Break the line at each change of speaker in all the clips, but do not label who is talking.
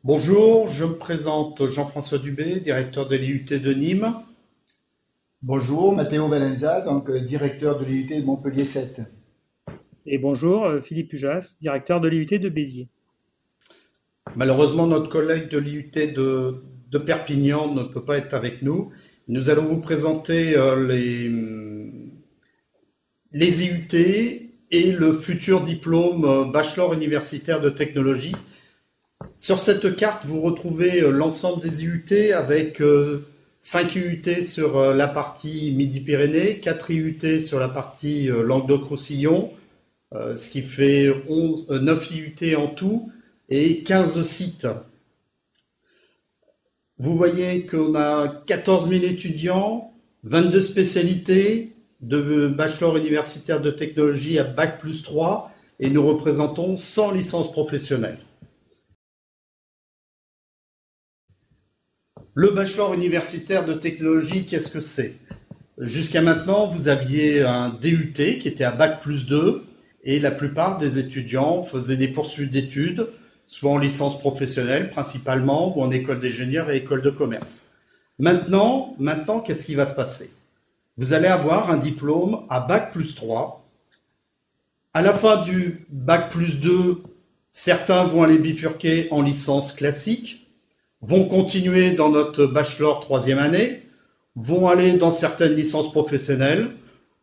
Bonjour, je me présente Jean-François Dubé, directeur de l'IUT de Nîmes.
Bonjour, Matteo Valenza, directeur de l'IUT de Montpellier 7.
Et bonjour, Philippe Pujas, directeur de l'IUT de Béziers.
Malheureusement, notre collègue de l'IUT de Perpignan ne peut pas être avec nous. Nous allons vous présenter les IUT et le futur diplôme bachelor universitaire de technologie. Sur cette carte, vous retrouvez l'ensemble des IUT avec 5 IUT sur la partie Midi-Pyrénées, 4 IUT sur la partie Languedoc-Roussillon, ce qui fait 9 IUT en tout et 15 sites. Vous voyez qu'on a 14 000 étudiants, 22 spécialités de bachelor universitaire de technologie à Bac+3 et nous représentons 100 licences professionnelles. Le bachelor universitaire de technologie, qu'est-ce que c'est? Jusqu'à maintenant, vous aviez un DUT qui était à Bac+2 et la plupart des étudiants faisaient des poursuites d'études, soit en licence professionnelle principalement, ou en école d'ingénieur et école de commerce. Maintenant, qu'est-ce qui va se passer? Vous allez avoir un diplôme à Bac+3. À la fin du Bac+2, certains vont aller bifurquer en licence classique, vont continuer dans notre bachelor troisième année, vont aller dans certaines licences professionnelles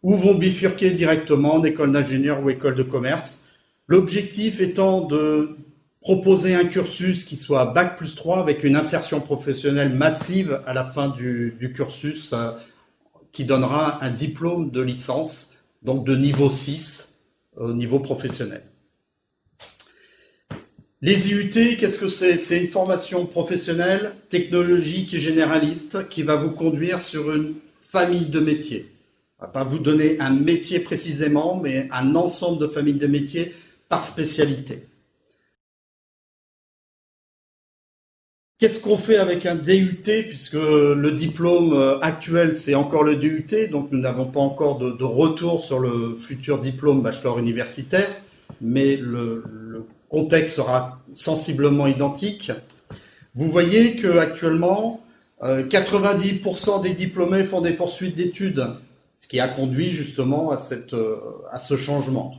ou vont bifurquer directement en école d'ingénieur ou école de commerce. L'objectif étant de proposer un cursus qui soit Bac+3 avec une insertion professionnelle massive à la fin du cursus qui donnera un diplôme de licence, donc de niveau 6 au niveau professionnel. Les IUT, qu'est-ce que c'est? C'est une formation professionnelle, technologique et généraliste qui va vous conduire sur une famille de métiers. On ne va pas vous donner un métier précisément, mais un ensemble de familles de métiers par spécialité. Qu'est-ce qu'on fait avec un DUT, puisque le diplôme actuel, c'est encore le DUT, donc nous n'avons pas encore de retour sur le futur diplôme bachelor universitaire, mais le contexte sera sensiblement identique. Vous voyez qu'actuellement, 90% des diplômés font des poursuites d'études, ce qui a conduit justement à ce changement.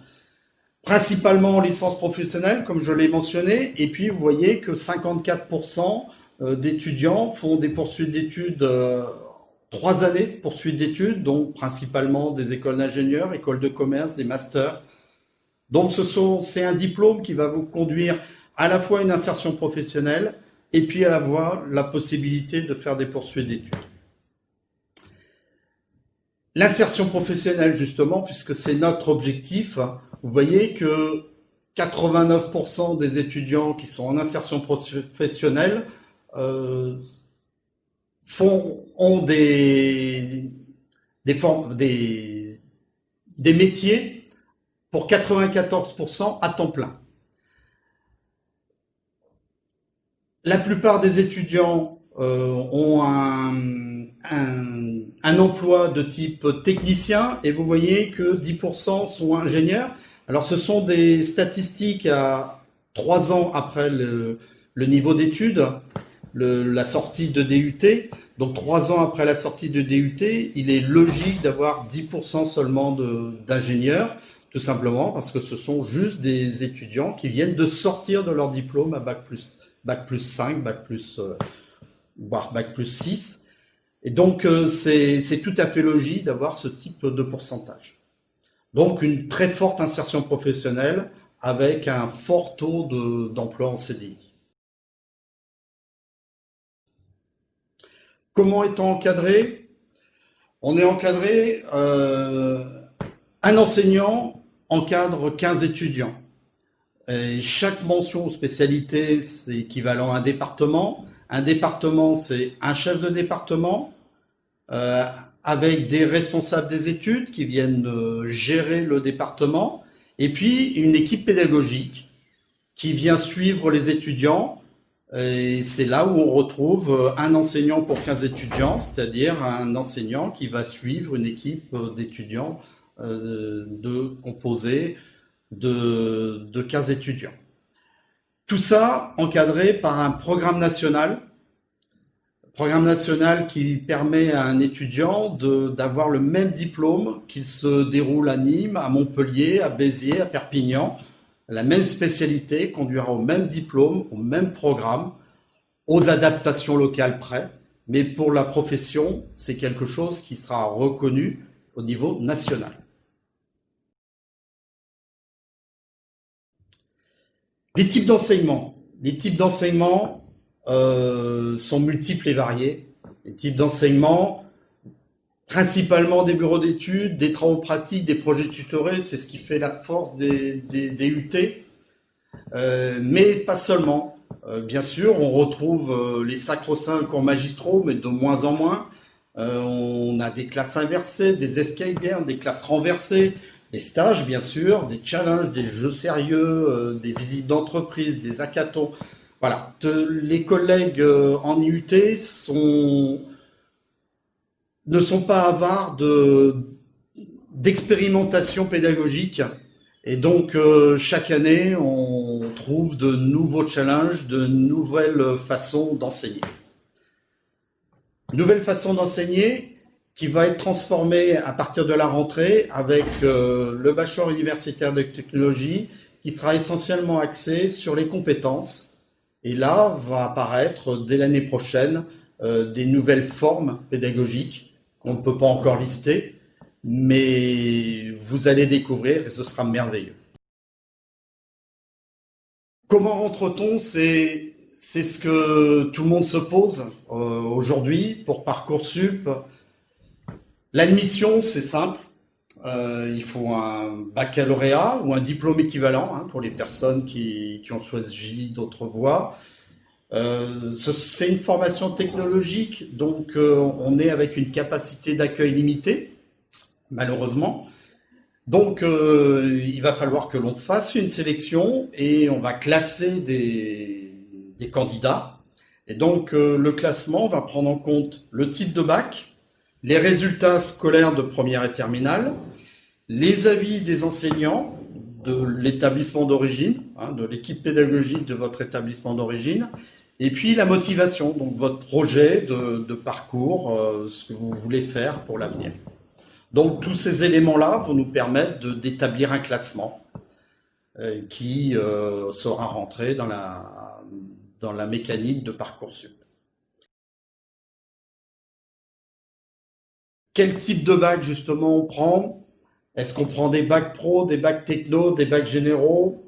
Principalement en licence professionnelle, comme je l'ai mentionné, et puis vous voyez que 54% d'étudiants font des poursuites d'études, 3 années de poursuites d'études, donc principalement des écoles d'ingénieurs, écoles de commerce, des masters. Donc c'est un diplôme qui va vous conduire à la fois à une insertion professionnelle et puis à la possibilité de faire des poursuites d'études. L'insertion professionnelle, justement, puisque c'est notre objectif, vous voyez que 89% des étudiants qui sont en insertion professionnelle ont des métiers pour 94% à temps plein. La plupart des étudiants ont un emploi de type technicien et vous voyez que 10% sont ingénieurs. Alors ce sont des statistiques à 3 ans après le niveau d'études, la sortie de DUT. Donc 3 ans après la sortie de DUT, il est logique d'avoir 10% seulement d'ingénieurs, tout simplement parce que ce sont juste des étudiants qui viennent de sortir de leur diplôme à Bac+5, voire Bac+6. Et donc, c'est tout à fait logique d'avoir ce type de pourcentage. Donc, une très forte insertion professionnelle avec un fort taux d'emploi en CDI. Comment est-on encadré? On est encadré, un enseignant encadre 15 étudiants. Et chaque mention ou spécialité, c'est équivalent à un département. Un département, c'est un chef de département avec des responsables des études qui viennent gérer le département et puis une équipe pédagogique qui vient suivre les étudiants. Et c'est là où on retrouve un enseignant pour 15 étudiants, c'est-à-dire un enseignant qui va suivre une équipe d'étudiants composée de 15 étudiants. Tout ça encadré par un programme national qui permet à un étudiant d'avoir le même diplôme qu'il se déroule à Nîmes, à Montpellier, à Béziers, à Perpignan, la même spécialité, conduira au même diplôme, au même programme, aux adaptations locales près, mais pour la profession, c'est quelque chose qui sera reconnu au niveau national. Les types d'enseignement. Les types d'enseignement sont multiples et variés. Les types d'enseignement, principalement des bureaux d'études, des travaux pratiques, des projets tutorés, c'est ce qui fait la force des UT, mais pas seulement. Bien sûr, on retrouve les sacro-saints cours magistraux, mais de moins en moins. On a des classes inversées, des escape games, des classes renversées, des stages, bien sûr, des challenges, des jeux sérieux, des visites d'entreprise, des hackathons. Voilà, les collègues en IUT ne sont pas avares d'expérimentation pédagogique. Et donc, chaque année, on trouve de nouveaux challenges, de nouvelles façons d'enseigner. Nouvelle façon d'enseigner qui va être transformée à partir de la rentrée avec le bachelor universitaire de technologie qui sera essentiellement axé sur les compétences. Et là, va apparaître dès l'année prochaine des nouvelles formes pédagogiques qu'on ne peut pas encore lister, mais vous allez découvrir et ce sera merveilleux. Comment rentre-t-on? C'est ce que tout le monde se pose aujourd'hui pour Parcoursup. L'admission, c'est simple. Il faut un baccalauréat ou un diplôme équivalent pour les personnes qui ont choisi d'autres voies. C'est une formation technologique, donc on est avec une capacité d'accueil limitée, malheureusement. Donc il va falloir que l'on fasse une sélection et on va classer des candidats. Et donc le classement va prendre en compte le type de bac, les résultats scolaires de première et terminale, les avis des enseignants de l'établissement d'origine, de l'équipe pédagogique de votre établissement d'origine, et puis la motivation, donc votre projet de parcours, ce que vous voulez faire pour l'avenir. Donc tous ces éléments-là vont nous permettre d'établir un classement qui sera rentré dans la mécanique de Parcoursup. Quel type de bac justement on prend? Est-ce qu'on prend des bacs pro, des bacs techno, des bacs généraux?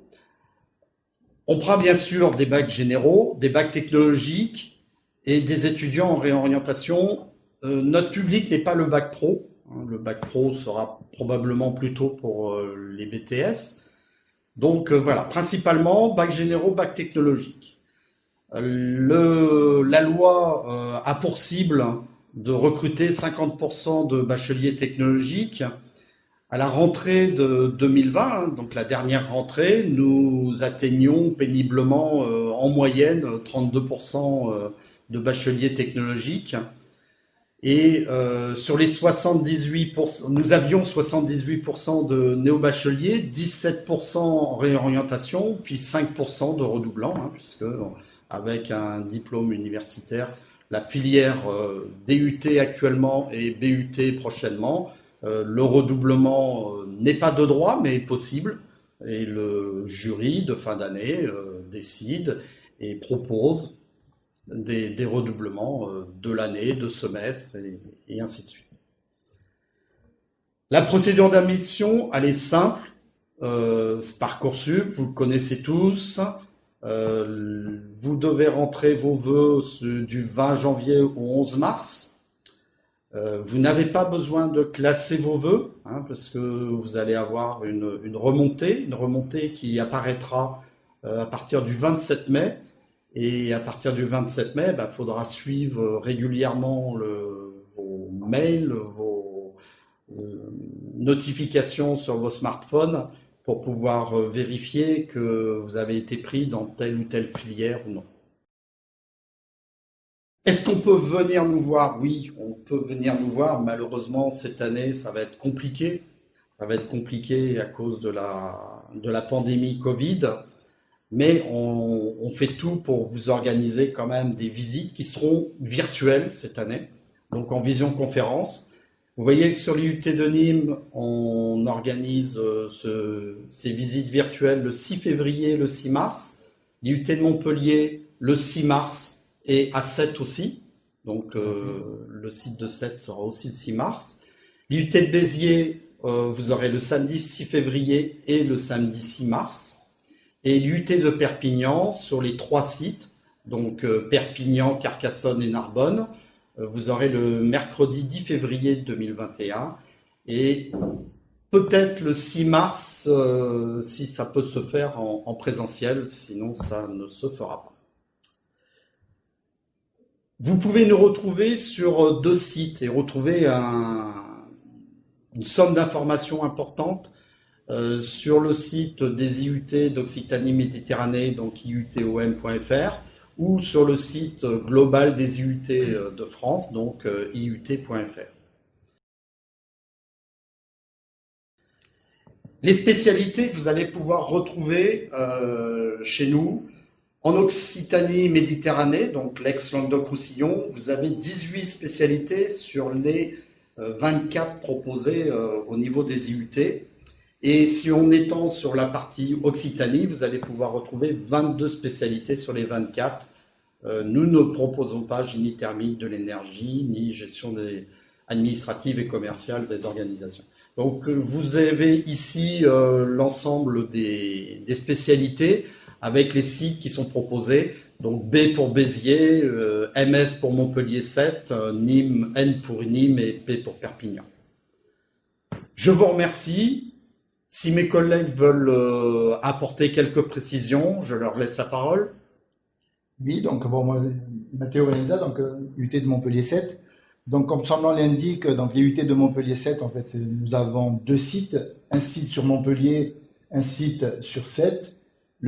On prend bien sûr des bacs généraux, des bacs technologiques et des étudiants en réorientation. Notre public n'est pas le bac pro. Le bac pro sera probablement plutôt pour les BTS. Donc voilà, principalement bac généraux, bac technologique. La loi a pour cible de recruter 50% de bacheliers technologiques. À la rentrée de 2020, donc la dernière rentrée, nous atteignions péniblement en moyenne 32% de bacheliers technologiques. Et sur les 78%, nous avions 78% de néo-bacheliers, 17% en réorientation, puis 5% de redoublants, puisque avec un diplôme universitaire, la filière DUT actuellement et BUT prochainement, le redoublement n'est pas de droit, mais est possible. Et le jury de fin d'année décide et propose des redoublements de l'année, de semestre, et ainsi de suite. La procédure d'admission, elle est simple. Parcoursup, vous le connaissez tous. Vous devez rentrer vos vœux du 20 janvier au 11 mars. Vous n'avez pas besoin de classer vos vœux, parce que vous allez avoir une remontée qui apparaîtra à partir du 27 mai. Et à partir du 27 mai, il faudra suivre régulièrement vos mails, vos notifications sur vos smartphones pour pouvoir vérifier que vous avez été pris dans telle ou telle filière ou non. Est-ce qu'on peut venir nous voir? Oui, on peut venir nous voir. Malheureusement, cette année, ça va être compliqué. Ça va être compliqué à cause de la pandémie Covid. mais on fait tout pour vous organiser quand même des visites qui seront virtuelles cette année, donc en visioconférence. Vous voyez que sur l'IUT de Nîmes, on organise ces visites virtuelles le 6 février et le 6 mars. L'IUT de Montpellier, le 6 mars et à 7 aussi. Donc le site de 7 sera aussi le 6 mars. L'IUT de Béziers, vous aurez le samedi 6 février et le samedi 6 mars. Et l'IUT de Perpignan, sur les 3 sites, donc Perpignan, Carcassonne et Narbonne, vous aurez le mercredi 10 février 2021 et peut-être le 6 mars si ça peut se faire en présentiel, sinon ça ne se fera pas. Vous pouvez nous retrouver sur 2 sites et retrouver une somme d'informations importantes sur le site des IUT d'Occitanie Méditerranée, donc iutom.fr, ou sur le site global des IUT de France, donc iut.fr. Les spécialités que vous allez pouvoir retrouver chez nous, en Occitanie Méditerranée, donc l'ex-Languedoc-Roussillon, vous avez 18 spécialités sur les 24 proposées au niveau des IUT. Et si on étend sur la partie Occitanie, vous allez pouvoir retrouver 22 spécialités sur les 24. Nous ne proposons pas génie thermique de l'énergie, ni gestion administrative et commerciale des organisations. Donc vous avez ici l'ensemble des spécialités avec les sites qui sont proposés. Donc B pour Béziers, MS pour Montpellier 7, Nîmes, N pour Nîmes et P pour Perpignan. Je vous remercie. Si mes collègues veulent apporter quelques précisions, je leur laisse la parole.
Oui, donc bon, moi, Matteo Valenza, donc UT de Montpellier 7. Donc comme son nom l'indique, donc les UT de Montpellier 7, en fait, nous avons 2 sites, un site sur Montpellier, un site sur 7.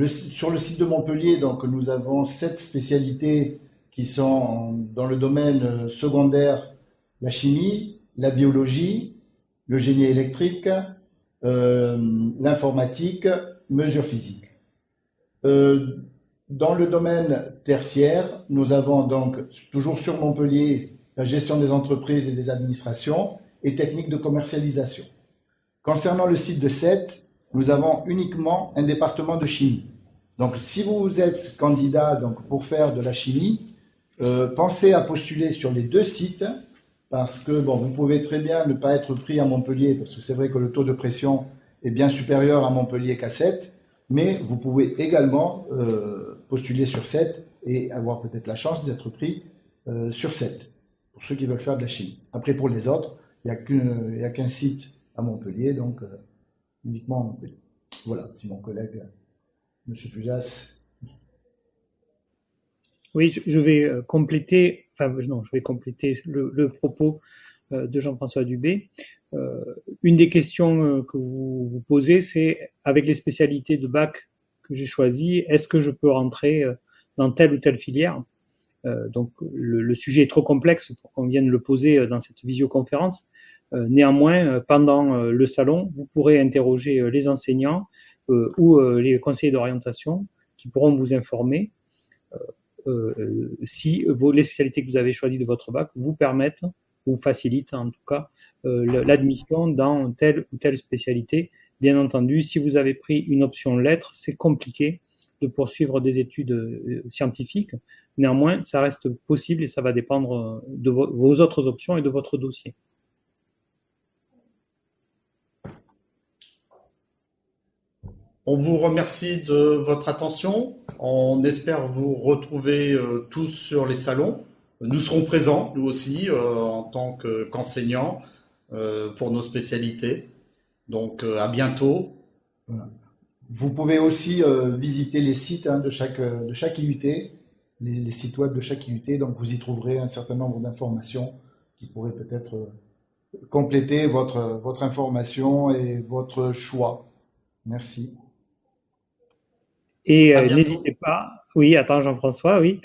Sur le site de Montpellier, donc nous avons 7 spécialités qui sont dans le domaine secondaire, la chimie, la biologie, le génie électrique, l'informatique, mesures physiques. Dans le domaine tertiaire, nous avons donc toujours sur Montpellier la gestion des entreprises et des administrations et techniques de commercialisation. Concernant le site de 7, nous avons uniquement un département de chimie. Donc si vous êtes candidat donc, pour faire de la chimie, pensez à postuler sur les 2 sites parce que bon, vous pouvez très bien ne pas être pris à Montpellier parce que c'est vrai que le taux de pression est bien supérieur à Montpellier qu'à 7, mais vous pouvez également postuler sur 7 et avoir peut-être la chance d'être pris sur 7 pour ceux qui veulent faire de la chimie. Après pour les autres, il n'y a qu'un site à Montpellier, donc uniquement à Montpellier. Voilà, si mon collègue, M. Pujas.
Oui, je vais compléter, je vais compléter le propos de Jean-François Dubé. Une des questions que vous vous posez, c'est avec les spécialités de bac que j'ai choisies, est-ce que je peux rentrer dans telle ou telle filière? Donc le sujet est trop complexe pour qu'on vienne le poser dans cette visioconférence. Néanmoins, pendant le salon, vous pourrez interroger les enseignants ou les conseillers d'orientation qui pourront vous informer si les spécialités que vous avez choisies de votre bac vous permettent ou facilitent en tout cas l'admission dans telle ou telle spécialité. Bien entendu, si vous avez pris une option lettres, c'est compliqué de poursuivre des études scientifiques. Néanmoins, ça reste possible et ça va dépendre de vos autres options et de votre dossier.
On vous remercie de votre attention. On espère vous retrouver tous sur les salons. Nous serons présents, nous aussi, en tant qu'enseignants pour nos spécialités. Donc, à bientôt.
Voilà. Vous pouvez aussi visiter les sites de chaque IUT, les sites web de chaque IUT. Donc, vous y trouverez un certain nombre d'informations qui pourraient peut-être compléter votre information et votre choix. Merci.
Et n'hésitez pas, oui, attends Jean-François, oui,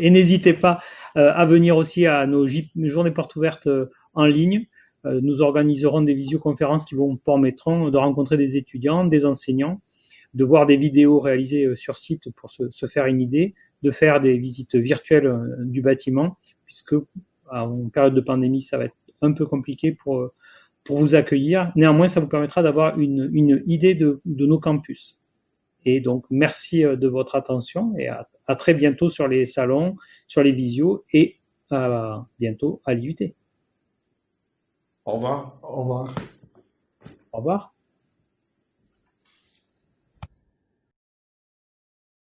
et n'hésitez pas à venir aussi à nos journées portes ouvertes en ligne. Nous organiserons des visioconférences qui vous permettront de rencontrer des étudiants, des enseignants, de voir des vidéos réalisées sur site pour se faire une idée, de faire des visites virtuelles du bâtiment, puisque en période de pandémie, ça va être un peu compliqué pour vous accueillir. Néanmoins, ça vous permettra d'avoir une idée de nos campus. Et donc, merci de votre attention et à très bientôt sur les salons, sur les visios et à bientôt à l'IUT.
Au revoir.
Au revoir.
Au revoir.